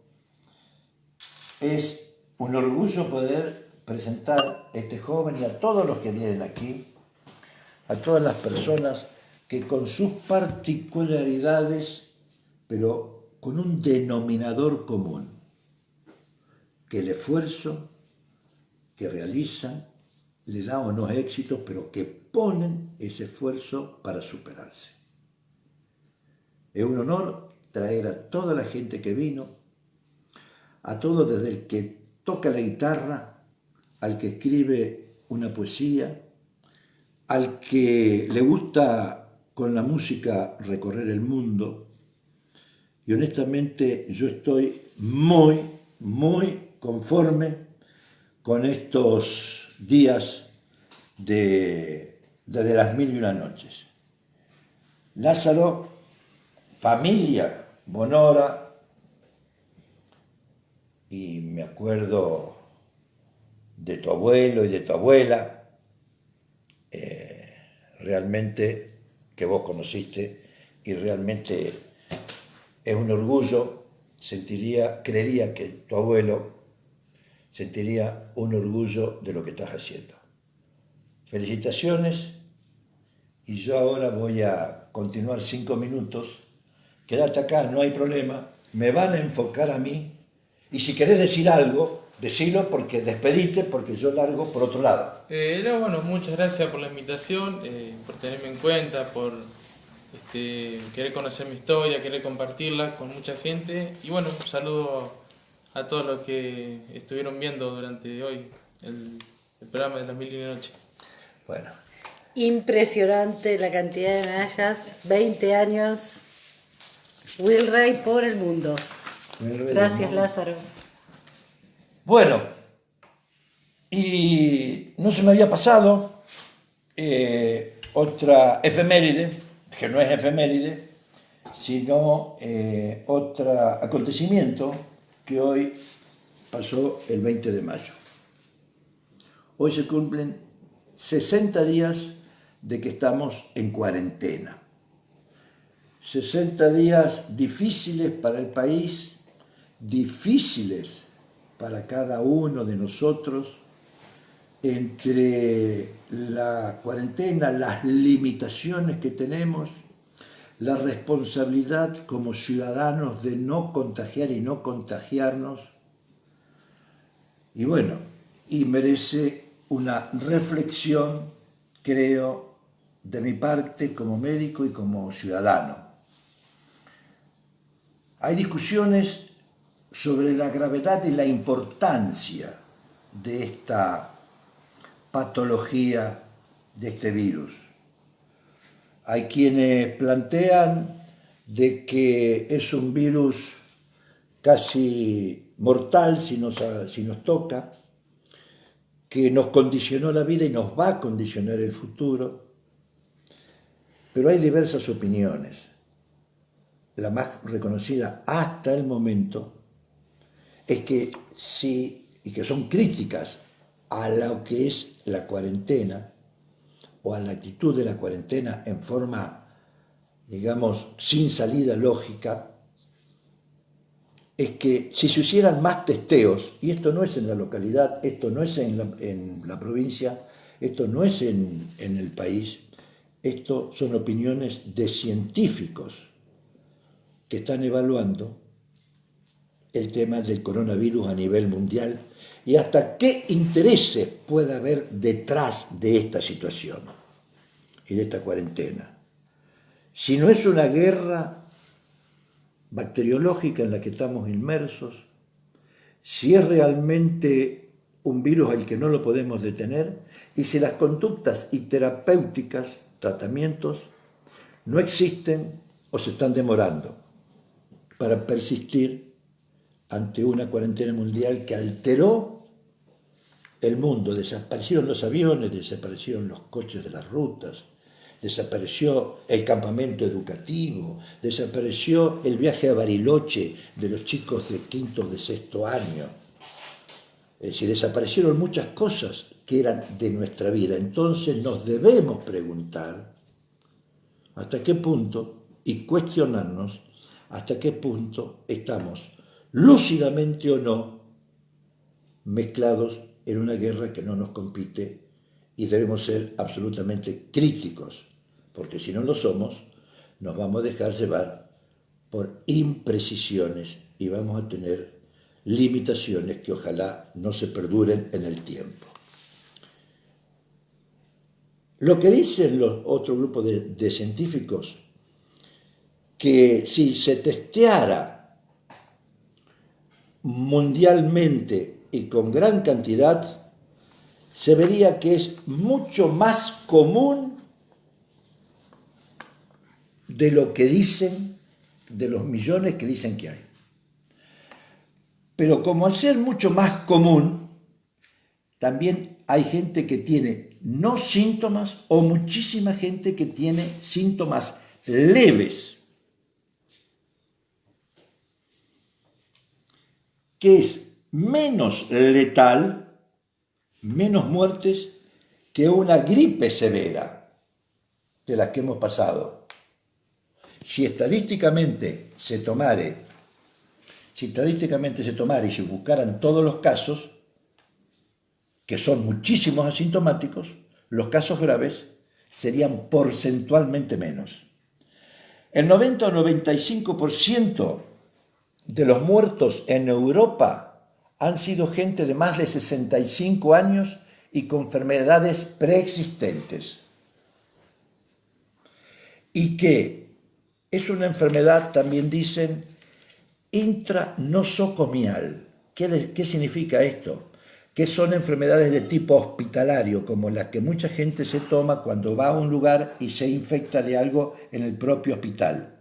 es un orgullo poder presentar a este joven y a todos los que vienen aquí, a todas las personas que con sus particularidades, pero con un denominador común, que el esfuerzo que realizan le da unos éxitos, pero que ponen ese esfuerzo para superarse. Es un honor traer a toda la gente que vino, a todos desde el que toca la guitarra, al que escribe una poesía, al que le gusta con la música recorrer el mundo. Y honestamente yo estoy muy conforme con estos días de las 1001 noches. Lázaro, familia Bonora, y me acuerdo de tu abuelo y de tu abuela, realmente que vos conociste, y realmente es un orgullo, creería que tu abuelo sentiría un orgullo de lo que estás haciendo. Felicitaciones, y yo ahora voy a continuar 5 minutos, quédate acá, no hay problema, me van a enfocar a mí, y si querés decir algo, decilo porque despedite, porque yo largo por otro lado. Bueno, muchas gracias por la invitación, por tenerme en cuenta, por querer conocer mi historia, querer compartirla con mucha gente. Y bueno, un saludo a todos los que estuvieron viendo durante hoy el programa de las 1001 noches. Bueno. Impresionante la cantidad de medallas, 20 años, Will Ray por el mundo. Gracias, Lázaro. Bueno, y no se me había pasado otra efeméride, que no es efeméride, sino otro acontecimiento que hoy pasó el 20 de mayo. Hoy se cumplen 60 días de que estamos en cuarentena. 60 días difíciles para el país, difíciles para cada uno de nosotros, entre la cuarentena, las limitaciones que tenemos, la responsabilidad como ciudadanos de no contagiar y no contagiarnos. Y bueno, y merece una reflexión, creo, de mi parte como médico y como ciudadano. Hay discusiones sobre la gravedad y la importancia de esta patología, de este virus. Hay quienes plantean de que es un virus casi mortal si nos toca, que nos condicionó la vida y nos va a condicionar el futuro. Pero hay diversas opiniones. La más reconocida hasta el momento es que sí, y que son críticas a lo que es la cuarentena o a la actitud de la cuarentena en forma, digamos, sin salida lógica, es que si se hicieran más testeos, y esto no es en la localidad, esto no es en la provincia, esto no es en el país, esto son opiniones de científicos que están evaluando el tema del coronavirus a nivel mundial y hasta qué intereses puede haber detrás de esta situación y de esta cuarentena. Si no es una guerra bacteriológica en la que estamos inmersos, si es realmente un virus al que no lo podemos detener y si las conductas y terapéuticas, tratamientos, no existen o se están demorando para persistir ante una cuarentena mundial que alteró el mundo. Desaparecieron los aviones, desaparecieron los coches de las rutas, desapareció el campamento educativo, desapareció el viaje a Bariloche de los chicos de quinto o de sexto año. Es decir, desaparecieron muchas cosas que eran de nuestra vida. Entonces nos debemos preguntar hasta qué punto y cuestionarnos hasta qué punto estamos lúcidamente o no mezclados en una guerra que no nos compite y debemos ser absolutamente críticos, porque si no lo somos, nos vamos a dejar llevar por imprecisiones y vamos a tener limitaciones que ojalá no se perduren en el tiempo. Lo que dicen los otro grupo de científicos, que si se testeara mundialmente y con gran cantidad, se vería que es mucho más común de lo que dicen, de los millones que dicen que hay. Pero como al ser mucho más común, también hay gente que tiene no síntomas o muchísima gente que tiene síntomas leves, que es menos letal, menos muertes que una gripe severa de las que hemos pasado. Si estadísticamente se tomara y se buscaran todos los casos, que son muchísimos asintomáticos, los casos graves serían porcentualmente menos. El 90 o 95% de los muertos en Europa han sido gente de más de 65 años y con enfermedades preexistentes. Y que es una enfermedad, también dicen, intranosocomial. ¿Qué significa esto? Que son enfermedades de tipo hospitalario, como las que mucha gente se toma cuando va a un lugar y se infecta de algo en el propio hospital.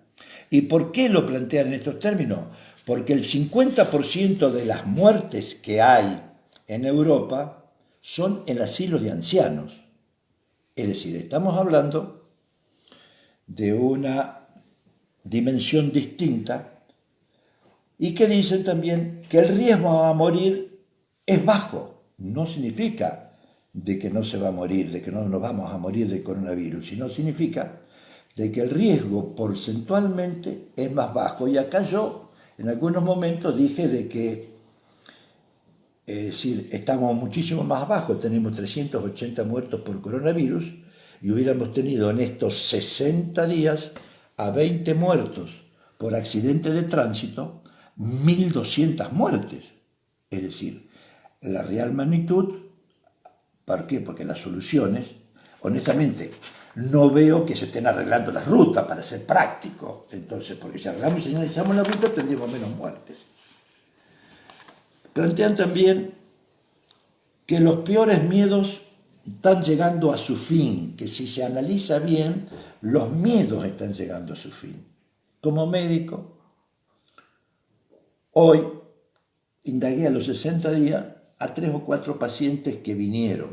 ¿Y por qué lo plantean en estos términos? Porque el 50% de las muertes que hay en Europa son en asilos de ancianos. Es decir, estamos hablando de una dimensión distinta y que dicen también que el riesgo a morir es bajo. No significa de que no se va a morir, de que no nos vamos a morir de coronavirus, sino significa de que el riesgo porcentualmente es más bajo. Y acá yo en algunos momentos dije de que es decir, estamos muchísimo más abajo, tenemos 380 muertos por coronavirus y hubiéramos tenido en estos 60 días a 20 muertos por accidente de tránsito, 1.200 muertes. Es decir, la real magnitud, ¿por qué? Porque las soluciones, honestamente, no veo que se estén arreglando las rutas para ser práctico. Entonces, porque si arreglamos y señalizamos la ruta, tendríamos menos muertes. Plantean también que los peores miedos están llegando a su fin, que si se analiza bien, los miedos están llegando a su fin. Como médico, hoy indagué a los 60 días a 3 o 4 pacientes que vinieron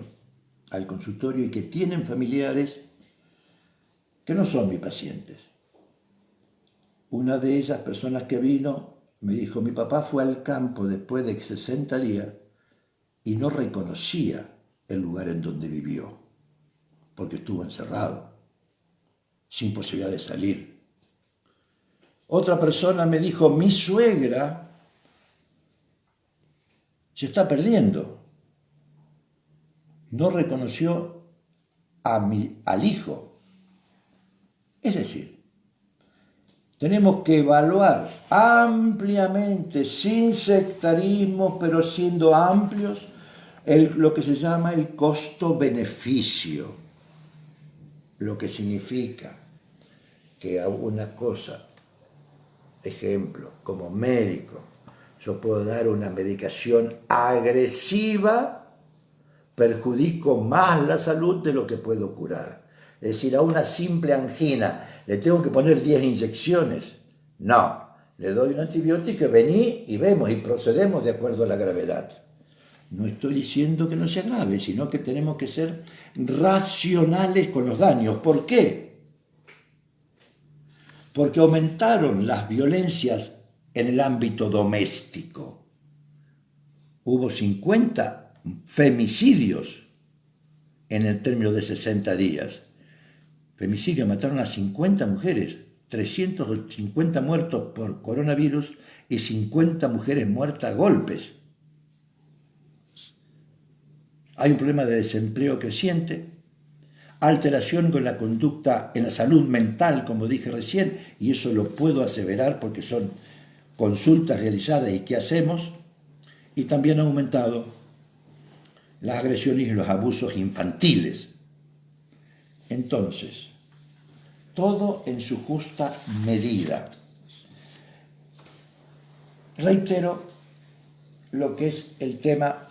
al consultorio y que tienen familiares que no son mis pacientes. Una de esas personas que vino me dijo, mi papá fue al campo después de 60 días y no reconocía el lugar en donde vivió, porque estuvo encerrado, sin posibilidad de salir. Otra persona me dijo, mi suegra se está perdiendo. No reconoció al hijo. Es decir, tenemos que evaluar ampliamente, sin sectarismo, pero siendo amplios, lo que se llama el costo-beneficio. Lo que significa que a una cosa, ejemplo, como médico, yo puedo dar una medicación agresiva, perjudico más la salud de lo que puedo curar. Es decir, a una simple angina, ¿le tengo que poner 10 inyecciones? No, le doy un antibiótico y vení y vemos y procedemos de acuerdo a la gravedad. No estoy diciendo que no sea grave, sino que tenemos que ser racionales con los daños. ¿Por qué? Porque aumentaron las violencias en el ámbito doméstico. Hubo 50 femicidios en el término de 60 días. Femicidio, mataron a 50 mujeres, 350 muertos por coronavirus y 50 mujeres muertas a golpes. Hay un problema de desempleo creciente, alteración con la conducta en la salud mental, como dije recién, y eso lo puedo aseverar porque son consultas realizadas y qué hacemos, y también ha aumentado las agresiones y los abusos infantiles. Entonces, todo en su justa medida. Reitero lo que es el tema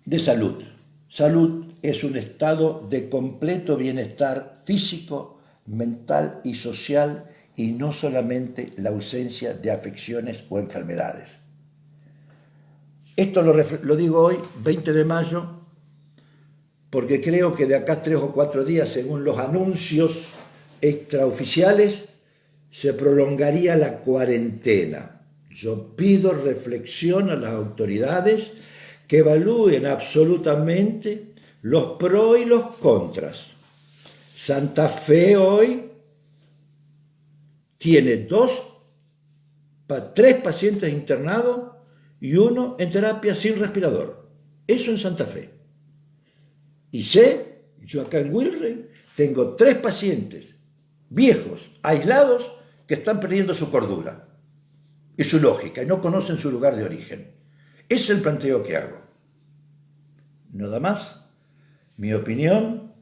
de salud. Salud es un estado de completo bienestar físico, mental y social y no solamente la ausencia de afecciones o enfermedades. Esto lo digo hoy, 20 de mayo, porque creo que de acá a 3 o 4 días, según los anuncios extraoficiales, se prolongaría la cuarentena. Yo pido reflexión a las autoridades que evalúen absolutamente los pros y los contras. Santa Fe hoy tiene 3 pacientes internados y 1 en terapia sin respirador. Eso en Santa Fe. Y yo acá en Wilrey tengo 3 pacientes viejos, aislados, que están perdiendo su cordura y su lógica y no conocen su lugar de origen. Ese es el planteo que hago. Nada más, mi opinión,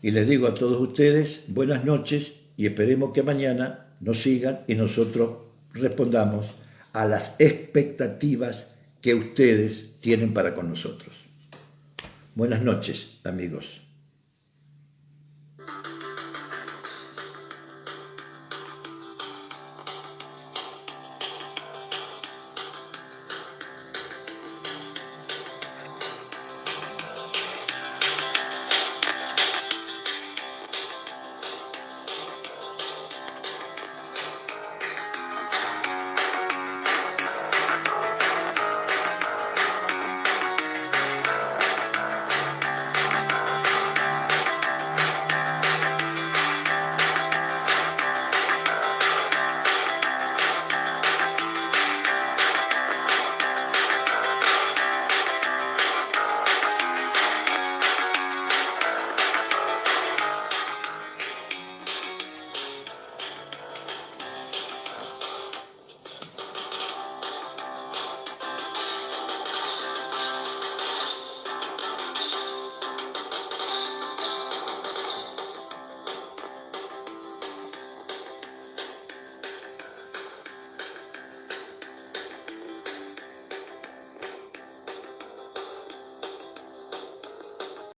y les digo a todos ustedes buenas noches y esperemos que mañana nos sigan y nosotros respondamos a las expectativas que ustedes tienen para con nosotros. Buenas noches, amigos.